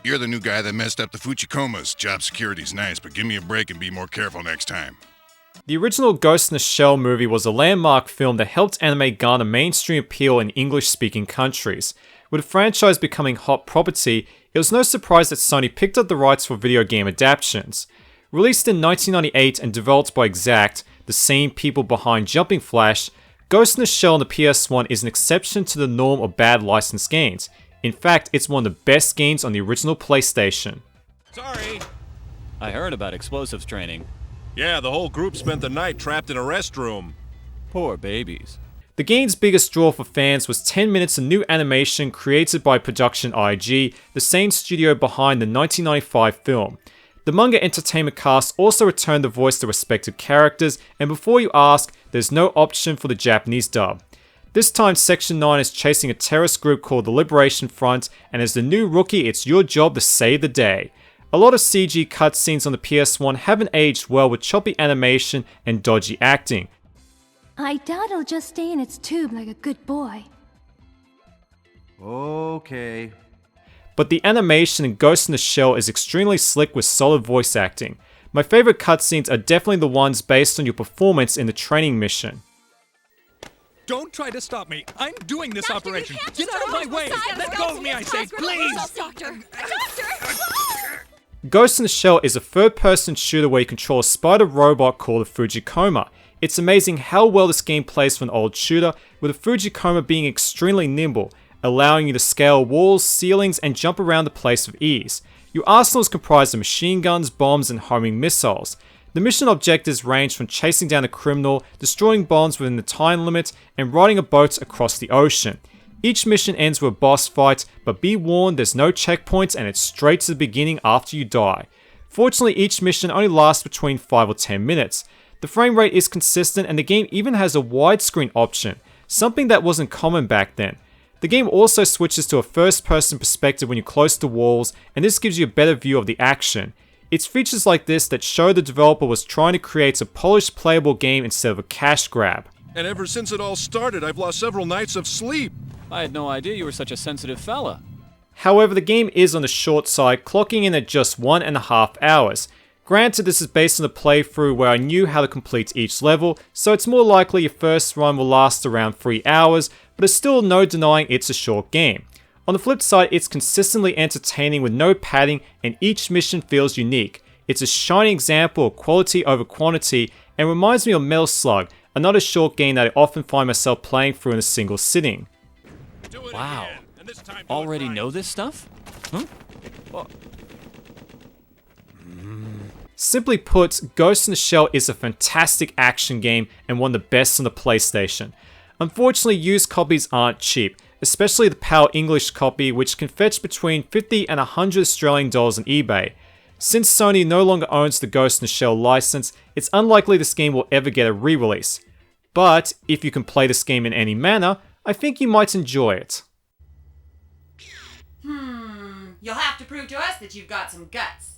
You're the new guy that messed up the Fuchikomas. Job security's nice, but give me a break and be more careful next time. The original Ghost in the Shell movie was a landmark film that helped anime garner mainstream appeal in English-speaking countries. With the franchise becoming hot property, it was no surprise that Sony picked up the rights for video game adaptations. Released in 1998 and developed by Exact, the same people behind Jumping Flash, Ghost in the Shell on the PS1 is an exception to the norm of bad licensed games. In fact, it's one of the best games on the original PlayStation. Sorry. I heard about explosives training. Yeah, the whole group spent the night trapped in a restroom. Poor babies. The game's biggest draw for fans was 10 minutes of new animation created by Production IG, the same studio behind the 1995 film. The manga entertainment cast also returned to voice the respective characters, and before you ask, there's no option for the Japanese dub. This time Section 9 is chasing a terrorist group called the Liberation Front, and as the new rookie, it's your job to save the day. A lot of CG cutscenes on the PS1 haven't aged well with choppy animation and dodgy acting. I doubt it'll just stay in its tube like a good boy. Okay. But the animation in Ghost in the Shell is extremely slick with solid voice acting. My favorite cutscenes are definitely the ones based on your performance in the training mission. Don't try to stop me. I'm doing this Doctor, operation. you can't Get just out of my throw way. us Let aside. go of me, I say, please. Doctor! Doctor! Ghost in the Shell is a third-person shooter where you control a spider robot called a Fujikoma. It's amazing how well this game plays for an old shooter, with a Fujikoma being extremely nimble, allowing you to scale walls, ceilings, and jump around the place with ease. Your arsenal is comprised of machine guns, bombs, and homing missiles. The mission objectives range from chasing down a criminal, destroying bombs within the time limit, and riding a boat across the ocean. Each mission ends with a boss fight, but be warned there's no checkpoints and it's straight to the beginning after you die. Fortunately, each mission only lasts between 5 or 10 minutes. The frame rate is consistent and the game even has a widescreen option, something that wasn't common back then. The game also switches to a first-person perspective when you're close to walls, and this gives you a better view of the action. It's features like this that show the developer was trying to create a polished playable game instead of a cash grab. And ever since it all started, I've lost several nights of sleep. I had no idea you were such a sensitive fella. However, the game is on the short side, clocking in at just 1.5 hours. Granted, this is based on a playthrough where I knew how to complete each level, so it's more likely your first run will last around 3 hours, but there's still no denying it's a short game. On the flip side, it's consistently entertaining with no padding and each mission feels unique. It's a shining example of quality over quantity and reminds me of Metal Slug, another short game that I often find myself playing through in a single sitting. Wow. Already know this stuff? Huh? Well, Simply put, Ghost in the Shell is a fantastic action game and one of the best on the PlayStation. Unfortunately, used copies aren't cheap, especially the PAL English copy, which can fetch between 50 and 100 Australian dollars on eBay. Since Sony no longer owns the Ghost in the Shell license, it's unlikely this game will ever get a re-release. But if you can play this game in any manner, I think you might enjoy it. You'll have to prove to us that you've got some guts.